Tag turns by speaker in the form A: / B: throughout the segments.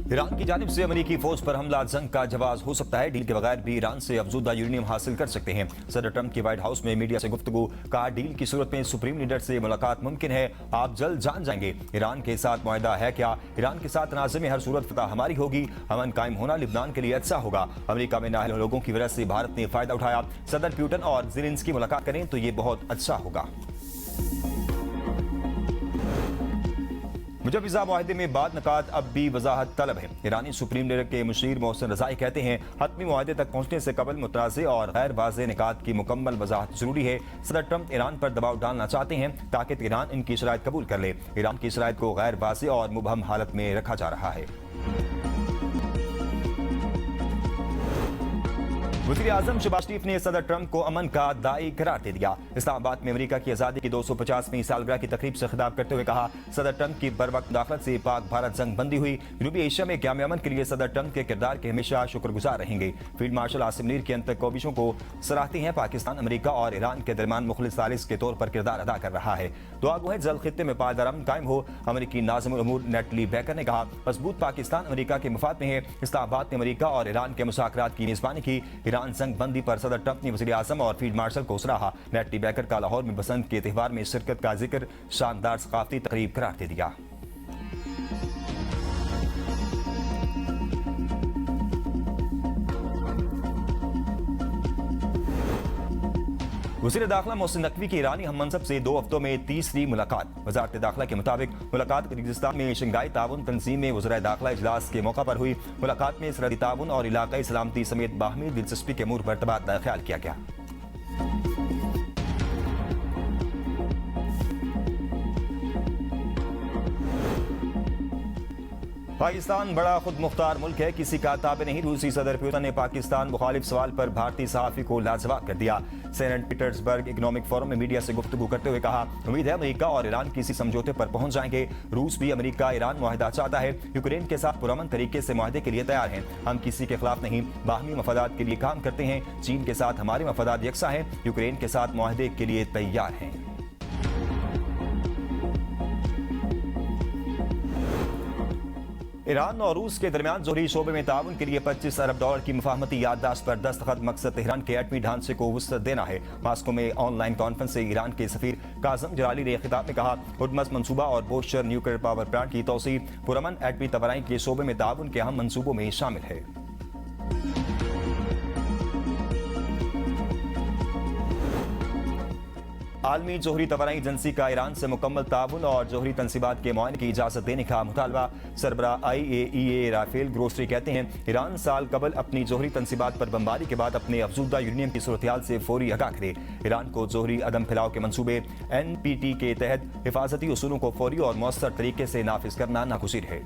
A: Iran की जानिब से अमेरिकी फौज पर हमला जंग का जवाब हो सकता है। डील के बगैर भी ईरान से अफजुदा यूरेनियम हासिल कर सकते हैं। सदर ट्रंप की व्हाइट हाउस में मीडिया से गुफ्तगू, कहा डील की सूरत में सुप्रीम लीडर से मुलाकात मुमकिन है, आप जल्द जान जाएंगे। ईरान के साथ मुआहदा है क्या? ईरान के साथ तनाज़े में हर सूरत फतह हमारी होगी। अमन कायम होना लिबनान के लिए अच्छा होगा। अमेरिका में नाअहल लोगों की वजह से भारत ने फायदा उठाया। सदर पुतिन और ज़ेलेंस्की मुलाकात करें तो ये बहुत अच्छा होगा। मुजव्वज़ा मुआहदे में बाद नकात अब भी वजाहत तलब है। ईरानी सुप्रीम लीडर के मुशीर मोहसिन रज़ाई कहते हैं हतमी मुआहदे तक पहुंचने से कबल मुतनाज़े और गैर वाज़ेह निकात की मुकम्मल वजाहत जरूरी है। सदर ट्रंप ईरान पर दबाव डालना चाहते हैं ताकि ईरान इनकी शराइत कबूल कर ले। ईरान की शराइत को गैर वाज़ेह और मुबहम हालत में रखा जा रहा है। वज़ीर आज़म शहबाज शरीफ ने सदर ट्रंप को अमन का दाई करार दे दिया। इस्लामाबाद में अमेरिका की आज़ादी की 250वीं सालगिरह की तकरीब से खिताब करते हुए कहा सदर ट्रंप की बरवक्त मुदाखलत से पाक भारत जंग बंदी हुई। जनूबी एशिया में क़याम अमन के लिए सदर ट्रंप के किरदार के हमेशा शुक्रगुजार रहेंगे। फील्ड मार्शल आसिम मीर की अंतर कोशिशों को सराहते हैं। पाकिस्तान अमेरिका और ईरान के दरमियान मुखलिस सालिस के तौर पर किरदार अदा कर रहा है। दुआ गो है जल्द खित्ते में पायदार अमन कायम हो। अमेरिकी नाज़िमुल उमूर नेटली बैकर ने कहा मजबूत पाकिस्तान अमेरिका के मफाद में है। इस्लामाबाद ने अमेरिका और ईरान के मुज़ाकरात की मेज़बानी की। ईरान जंग बंदी पर सदर ट्रंप ने वज़ीर आज़म और फील्ड मार्शल को सराहा। नेटली बैकर का लाहौर में बसंत के त्यौहार में शिरकत का जिक्र शानदार सकाफती तकरीब करार दे दिया। वज़ीर दाखिला मोहसिन नकवी की ईरानी हम मनसब से 2 हफ्तों में तीसरी मुलाकात। वज़ारत दाखिला के मुताबिक मुलाकात किर्गिज़स्तान में शंघाई ताउन तंजीम में वज़राए दाखिला इजलास के मौका पर हुई। मुलाकात में सरहदी ताउन और इलाकाई सलामती समेत बाहमी दिलचस्पी के अमूर पर तबादला ख्याल किया गया। पाकिस्तान बड़ा खुद मुख्तार मुल्क है, किसी का ताबे नहीं। रूसी सदर पुतिन ने पाकिस्तान मुखालिफ सवाल पर भारतीय सहाफ़ी को लाजवाब कर दिया। सेंट पीटर्सबर्ग इकोनॉमिक फोरम में मीडिया से गुफ्तगू करते हुए कहा उम्मीद है अमेरिका और ईरान किसी समझौते पर पहुंच जाएंगे। रूस भी अमेरिका ईरान मुआहदा चाहता है। यूक्रेन के साथ पुरअमन तरीके से मुआहदे के लिए तैयार हैं। हम किसी के खिलाफ नहीं, बाहमी मफादात के लिए काम करते हैं। चीन के साथ हमारे मफादात यकसा हैं। यूक्रेन के साथ मुआहदे के लिए तैयार हैं। ईरान और रूस के दरमियान जोहरी शोबे में ताउन के लिए $25 अरब की मुफाहमती याददाश्त पर दस्तखत। मकसद तेहरान के एटमी ढांचे को वुसअत देना है। मास्को में ऑनलाइन कॉन्फ्रेंस से ईरान के सफीर काज़म जलाली ने खिताब में कहा हुर्मज़ मंसूबा और बोशर न्यूक्लियर पावर प्लांट की तोसी पुरअमन एटमी तवानाई के शोबे में ताउन के अहम मंसूबों में शामिल है। आलमी जोहरी तवानाई एजेंसी का ईरान से मुकम्मल ताउन और जोहरी तनसीबात के मुआयने की इजाज़त देने का मुतालबा। सरबराह IAEA राफेल ग्रोसरी कहते हैं ईरान साल कबल अपनी जोहरी तनसीबात पर बमबारी के बाद अपने अफजुदा यूरेनियम की सूरत-ए-हाल से फौरी आगाह करे। ईरान को जोहरी अदम फैलाव के मंसूबे NPT के तहत हिफाजती उसूलों को फौरी और मौसर तरीके से नाफिज करना नागुज़ीर है।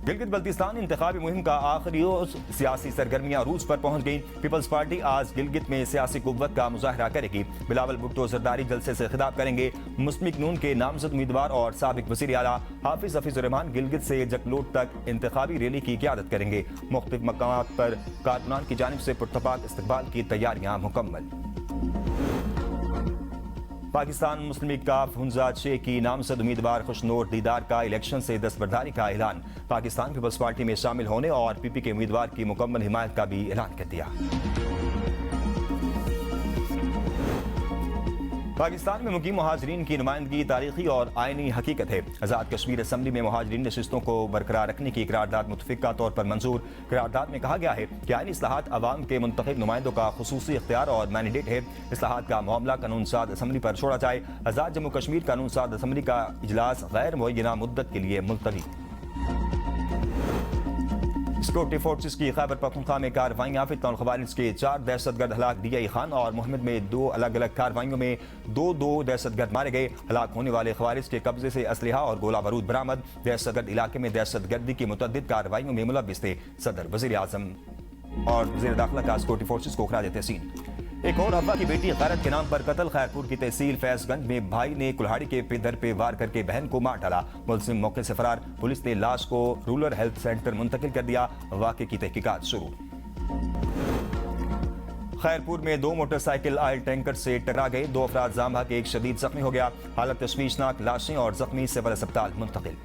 A: गिलगित बल्तिस्तान इंतखाबी मुहिम का आखिरी रोज, सियासी सरगर्मियां रूज पर पहुंच गई। पीपल्स पार्टी आज गिलगित में सियासी कुव्वत का मुजाहरा करेगी। बिलावल भुट्टो जरदारी जलसे से खिताब करेंगे। मुस्लिम नून के नामजद उम्मीदवार और साबिक वज़ीर आला हाफिज हफीजुर रहमान गिलगित से जकलोट तक इंतखाबी रैली की क़यादत करेंगे। मुख्तलिफ मकामात पर कारकुनान की जानिब से पुरतपाक इस्तकबाल की तैयारियां मुकम्मल। पाकिस्तान मुस्लिम लीग काफ हुंजा 6 की नामजद उम्मीदवार खुशनूर दीदार का इलेक्शन से दस्तबरदारी का ऐलान। पाकिस्तान पीपल्स पार्टी में शामिल होने और PP के उम्मीदवार की मुकम्मल हिमायत का भी ऐलान कर दिया। पाकिस्तान में मुकीम मुहाजिरीन की नुमाइंदगी तारीखी और आइनी हकीकत है। आज़ाद कश्मीर असम्बली में मुहाजिरीन नशिस्तों को बरकरार रखने की करारदाद मुतफ़िक़ा तौर पर मंजूर। करारदाद में कहा गया है कि आइनी इस्लाहात अवाम के मुंतखब नुमाइंदों का खुसूसी इख्तियार और मैंडेट है। इस्लाहात का मामला कानून साज असम्बली पर छोड़ा जाए। आज़ाद जम्मू कश्मीर कानून साज असम्बली का इजलास गैर मुअय्यना मुद्दत के लिए मुलतवी। सिक्योरिटी फोर्सेस की खैबर पख्तूनख्वा में कार्रवाइयां। फितना और खवारिज के 4 दहशतगर्द हलाक। DI खान और मोहम्मद में 2 अलग अलग कार्रवाइयों में 2 दहशतगर्द मारे गए। हलाक होने वाले खवारिज के कब्जे से असलहा और गोला बारूद बरामद। दहशतगर्द इलाके में दहशतगर्दी की मुतअद्दिद कार्रवाइयों में मुलव्विस थे। सदर, वज़ीर आज़म और वज़ीर दाखिला का सिक्योरिटी फोर्सेस को खराज तहसीन। एक और अब्बा की बेटी गैरत के नाम पर कत्ल। खैरपुर की तहसील फैजगंज में भाई ने कुल्हाड़ी के पिदर पे वार करके बहन को मार डाला। मुलजिम मौके से फरार। पुलिस ने लाश को रूरल हेल्थ सेंटर मुंतकिल कर दिया। वाक़े की तहकीकात शुरू। खैरपुर में 2 मोटरसाइकिल ऑयल टैंकर से टकरा गए। 2 अफराद जाम भाग, एक शदीद जख्मी हो गया। हालत तशवीशनाक। लाशें और जख्मी सिविल अस्पताल मुंतकिल।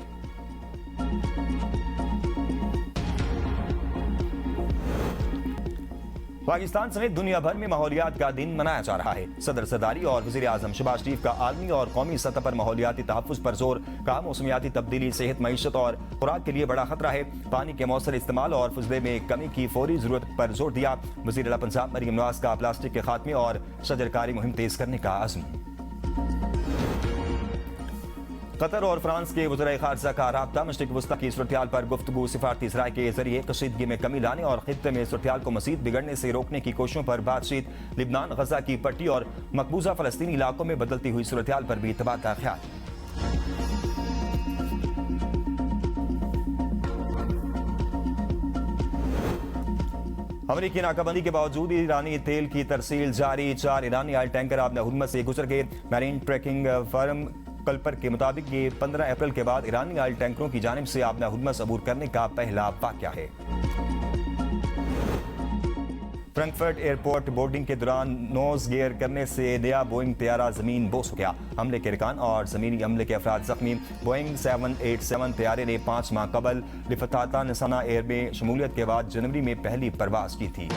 A: पाकिस्तान समेत दुनिया भर में माहौलियात का दिन मनाया जा रहा है। सदर सरदारी और वज़ीर आज़म शहबाज शरीफ का आलमी और कौमी सतह पर माहौलियाती तहफ़्फ़ुज़ पर जोर। कहा, मौसमियाती तब्दीली सेहत, मईशत और खुराक के लिए बड़ा खतरा है। पानी के मौसर इस्तेमाल और फजले में कमी की फौरी जरूरत पर जोर दिया। वज़ीर आला पंजाब मरीम नवाज का प्लास्टिक के खात्मे और शजरकारी मुहिम तेज करने का अज़्म। कतर और फ्रांस के वज़ीर ख़ारजा का राब्ता मशरिक़ वस्ता की सूरत-ए-हाल पर गुफ्तगू सिफारती ज़राए के जरिए कशीदगी में कमी लाने और खित्ते में सूरत-ए-हाल को मज़ीद बिगड़ने से रोकने की कोशिशों पर बातचीत। लिबनान, गजा की पट्टी और मकबूजा फ़लस्तीनी इलाकों में बदलती हुई सूरत-ए-हाल पर भी तबादला ख्याल। अमरीकी नाकाबंदी के बावजूद ईरानी तेल की तरसील जारी। 4 ईरानी ऑयल टैंकर आबना हुर्मुज़ से गुजर गए। मैरीन ट्रैकिंग फर्म कल्पर के मुताबिक ये 15 अप्रैल के बाद ईरानी ऑयल टैंकरों की जानिब से आबना हुर्मुज़ अबूर करने का पहला वाक़या है। फ्रैंकफर्ट एयरपोर्ट बोर्डिंग के दौरान नोज गेयर करने से नया बोइंग तैयारा जमीन बोस हो गया। हमले के अरकान और जमीनी हमले के अफराद जख्मी। बोइंग 787 तैयारे ने 5 माह कबल लिफताता निसाना एयर में शमूलियत के बाद जनवरी में पहली परवाज की थी।